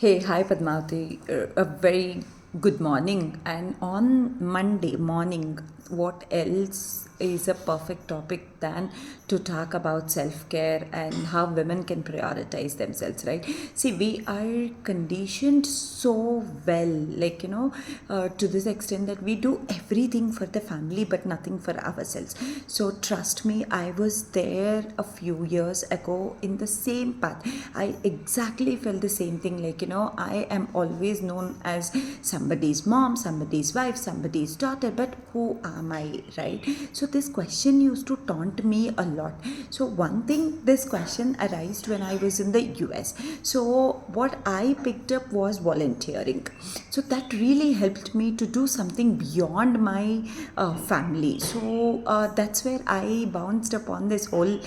Hey, hi Padmavati. A very good morning. And on Monday morning, what else is a perfect topic than to talk about self care and how women can prioritize themselves, right? See, we are conditioned so well, to this extent that we do everything for the family but nothing for ourselves. So, trust me, I was there a few years ago in the same path. I exactly felt the same thing. I am always known as somebody's mom, somebody's wife, somebody's daughter, but who am I, right? So this question used to taunt me a lot. So one thing, this question arose when I was in the US. So what I picked up was volunteering. So that really helped me to do something beyond my family. So that's where I bounced upon this whole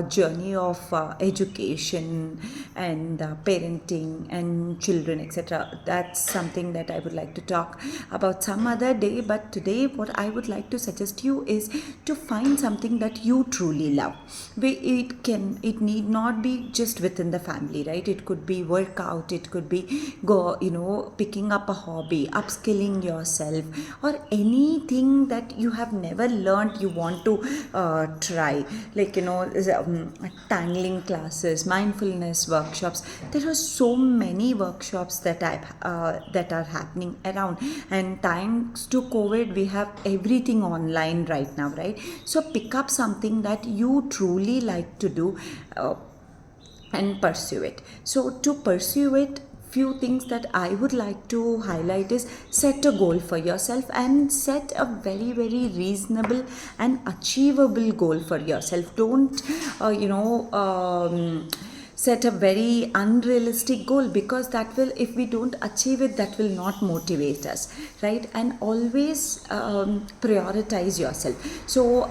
journey of education and parenting and children, etc. That's something that I would like to talk about some other day. But today, what I would like to suggest you is to find something that you truly love. It need not be just within the family, right? It could be workout, it could be picking up a hobby, upskilling yourself, or anything that you have never learned you want to try, tangling classes, mindfulness workshops. There are so many workshops that are happening around, and thanks to COVID we have everything online right now, right? So pick up something that you truly like to do, and pursue it. So to pursue it, few things that I would like to highlight is set a goal for yourself and set a very very reasonable and achievable goal for yourself. Don't set a very unrealistic goal, because that will, if we don't achieve it, that will not motivate us, right? And always prioritize yourself. So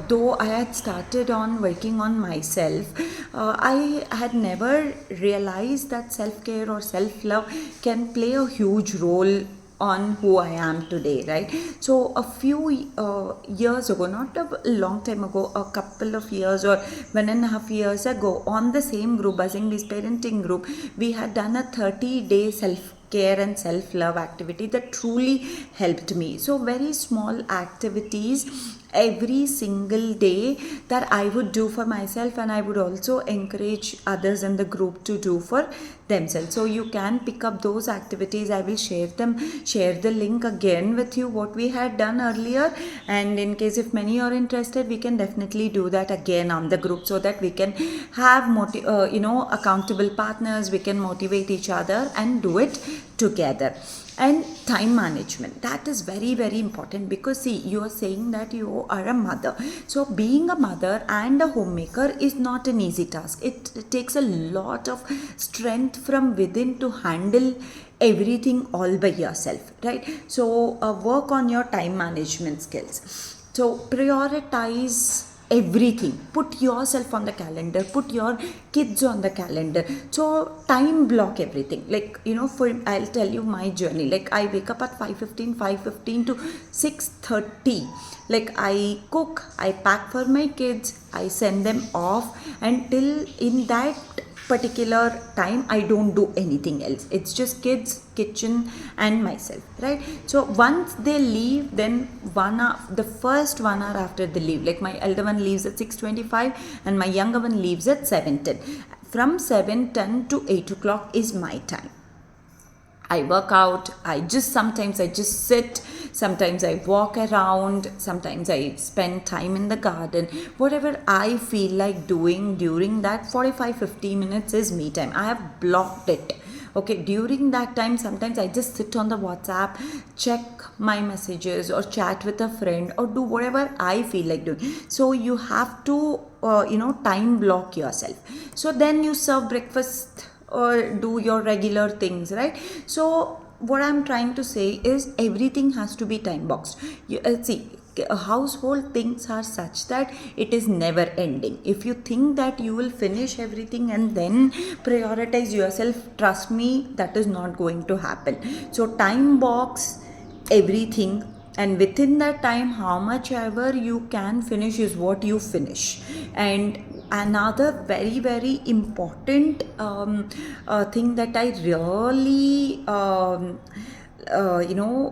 though I had started on working on myself, I had never realized that self-care or self-love can play a huge role on who I am today, right? So a few years ago, not a long time ago, a couple of years or 1.5 years ago, on the same group, Buzzing Bees Parenting group, we had done a 30-day self-care and self-love activity that truly helped me. So very small activities every single day that I would do for myself, and I would also encourage others in the group to do for themselves. So you can pick up those activities. I will share the link again with you what we had done earlier, and in case if many are interested, we can definitely do that again on the group, so that we can have accountable partners. We can motivate each other and do it together. And time management, that is very very important, because see, you are saying that you are a mother. So being a mother and a homemaker is not an easy task. It takes a lot of strength from within to handle everything all by yourself, right? So work on your time management skills. So prioritize everything. Put yourself on the calendar, put your kids on the calendar. So time block everything. For I'll tell you my journey. Like, I wake up at 5:15 to 6:30. Like, I cook, I pack for my kids, I send them off, and till in that particular time I don't do anything else. It's just kids, kitchen, and myself, right? So once they leave, then the first 1 hour after they leave, like my elder one leaves at 6:25 and my younger one leaves at 7:10. From 7:10 to 8 o'clock is my time. I work out, sometimes I just sit, sometimes I walk around, sometimes I spend time in the garden. Whatever I feel like doing during that 45-50 minutes is me time. I have blocked it. Okay, during that time, sometimes I just sit on the WhatsApp, check my messages, or chat with a friend, or do whatever I feel like doing. So you have to, time block yourself. So then you serve breakfast or do your regular things, right? So what I'm trying to say is everything has to be time boxed. See, household things are such that it is never ending. If you think that you will finish everything and then prioritize yourself, trust me, that is not going to happen. So time box everything, and within that time, how much ever you can finish is what you finish. And another very, very important thing that I really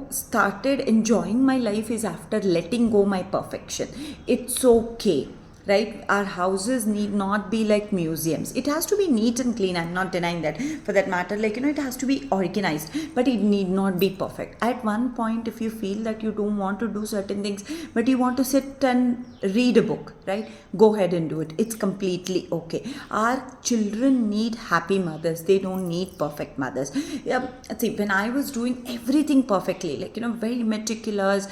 started enjoying my life is after letting go my perfection. It's okay, right? Our houses need not be like museums. It has to be neat and clean, I'm not denying that. For that matter, it has to be organized, but it need not be perfect. At one point, if you feel that you don't want to do certain things, but you want to sit and read a book, right, go ahead and do it. It's completely okay. Our children need happy mothers, they don't need perfect mothers. See, when I was doing everything perfectly, very meticulous,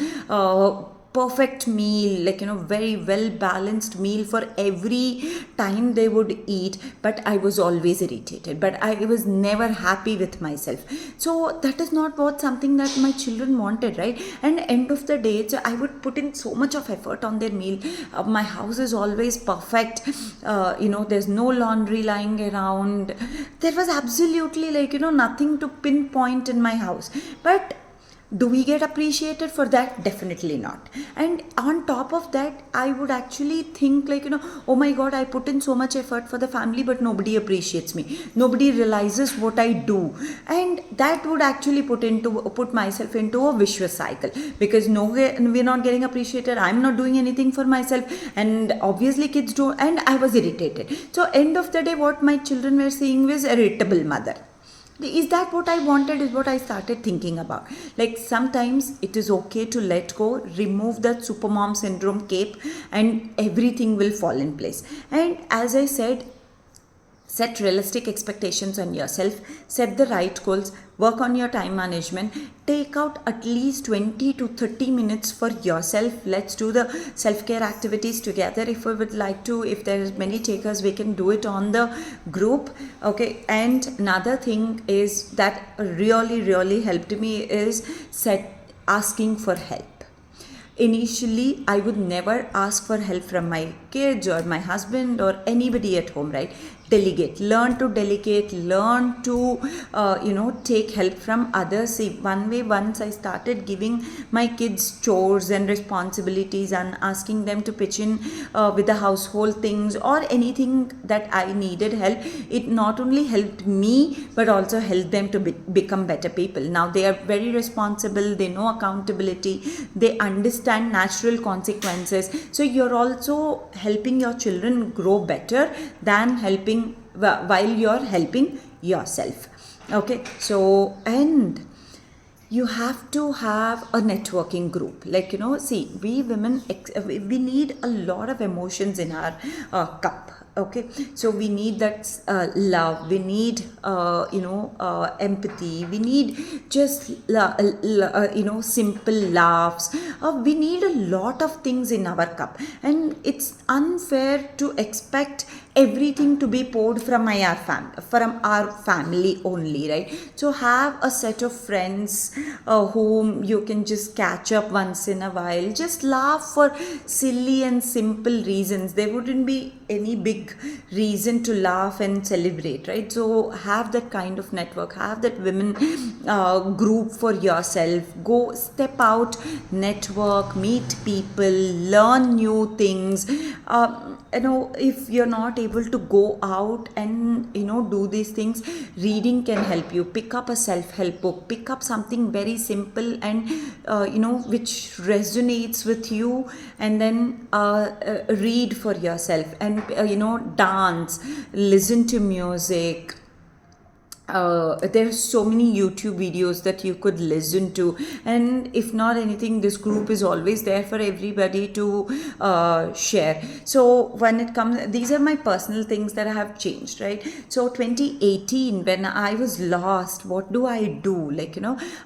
perfect meal, very well balanced meal for every time they would eat, but I was always irritated, but I was never happy with myself. So that is not what something that my children wanted, right? And end of the day, so I would put in so much of effort on their meal. My house is always perfect. There's no laundry lying around. There was absolutely nothing to pinpoint in my house. But do we get appreciated for that? Definitely not. And on top of that, I would actually think oh my god, I put in so much effort for the family, but nobody appreciates me, nobody realizes what I do. And that would actually put myself into a vicious cycle, because no, we're not getting appreciated, I'm not doing anything for myself, and obviously kids do. And I was irritated. So end of the day, what my children were seeing was irritable mother. Is that what I wanted? Is what I started thinking about. Sometimes it is okay to let go, remove that supermom syndrome cape, and everything will fall in place. And as I said, set realistic expectations on yourself, set the right goals, work on your time management, take out at least 20 to 30 minutes for yourself. Let's do the self-care activities together if we would like to. If there's many takers, we can do it on the group. Okay. And another thing is that really, really helped me is asking for help. Initially, I would never ask for help from my kids or my husband or anybody at home, right? Delegate, learn to delegate, learn to, take help from others. See, once I started giving my kids chores and responsibilities and asking them to pitch in with the household things or anything that I needed help, it not only helped me, but also helped them to become better people. Now they are very responsible, they know accountability, they understand natural consequences. So you're also helping your children grow better than helping while you're helping yourself. Okay, so and you have to have a networking group. See, we women, we need a lot of emotions in our cup. Okay, so we need that love, we need empathy, we need just simple laughs, we need a lot of things in our cup. And it's unfair to expect everything to be poured from our family only, right? So have a set of friends whom you can just catch up once in a while, just laugh for silly and simple reasons. There wouldn't be any big reason to laugh and celebrate, right? So have that kind of network, have that women group for yourself. Go step out, network, meet people, learn new things. If you're not able to go out and do these things, reading can help you. Pick up a self-help book, pick up something very simple and which resonates with you, and then read for yourself, and dance, listen to music. There are so many YouTube videos that you could listen to, and if not anything, this group is always there for everybody to share. So when it comes, these are my personal things that I have changed, right? So 2018, when I was lost, what do I do?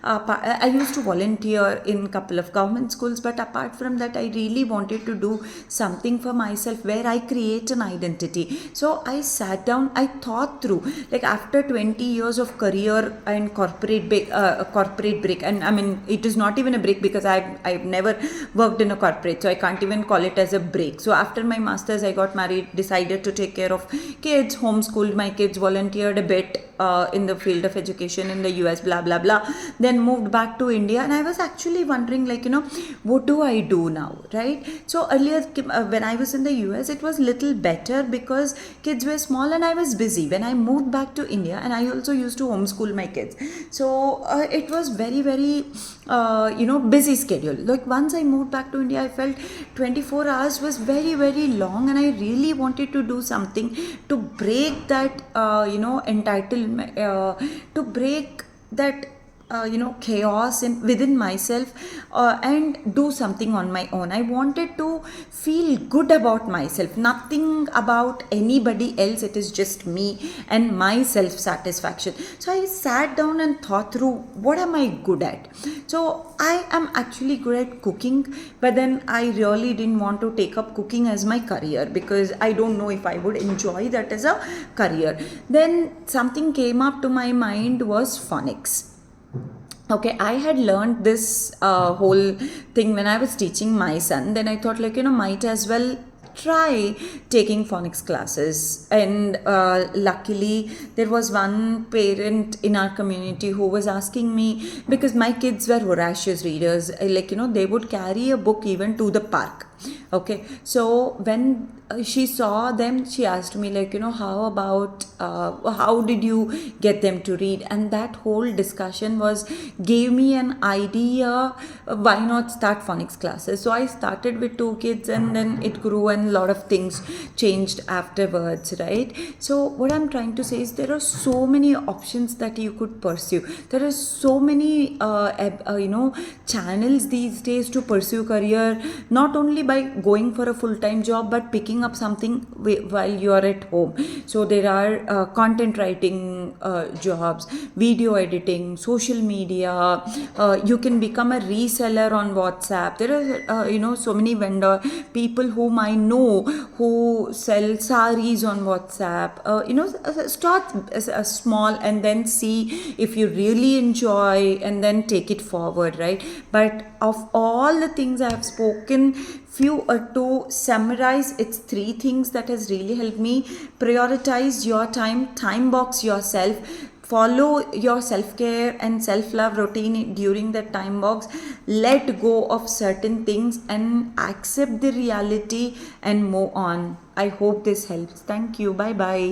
I used to volunteer in a couple of government schools, but apart from that, I really wanted to do something for myself where I create an identity. So I sat down, I thought through, after 20 years of career and corporate break, and I mean, it is not even a break because I've never worked in a corporate, so I can't even call it as a break. So after my masters, I got married, decided to take care of kids, homeschooled my kids, volunteered a bit, in the field of education in the US, blah blah blah. Then moved back to India, and I was actually wondering, like, what do I do now, right? So earlier, when I was in the US, it was little better because kids were small and I was busy. When I moved back to India, and I also used to homeschool my kids, so it was very very busy schedule. Like once I moved back to India, I felt 24 hours was very very long, and I really wanted to do something to break that entitlement, to break that chaos within myself, and do something on my own. I wanted to feel good about myself, nothing about anybody else. It is just me and my self satisfaction. So I sat down and thought through, what am I good at? So I am actually good at cooking, but then I really didn't want to take up cooking as my career because I don't know if I would enjoy that as a career. Then something came up to my mind was phonics. Okay, I had learned this whole thing when I was teaching my son. Then I thought, like, might as well try taking phonics classes. And luckily, there was one parent in our community who was asking me, because my kids were voracious readers, like, they would carry a book even to the park. Okay, so when she saw them, she asked me, like, how about how did you get them to read? And that whole discussion gave me an idea, why not start phonics classes? So I started with 2 kids, and then it grew, and a lot of things changed afterwards, right? So what I'm trying to say is, there are so many options that you could pursue. There are so many channels these days to pursue career, not only by going for a full-time job, but picking up something while you are at home. So there are content writing jobs, video editing, social media. You can become a reseller on WhatsApp. There are so many vendor people whom I know who sell saris on WhatsApp. Start small and then see if you really enjoy, and then take it forward, right? But of all the things I have spoken, few to summarize, it's 3 things that has really helped me. Prioritize your time box yourself, follow your self-care and self-love routine during that time box, let go of certain things and accept the reality and move on. I hope this helps. Thank you. Bye bye.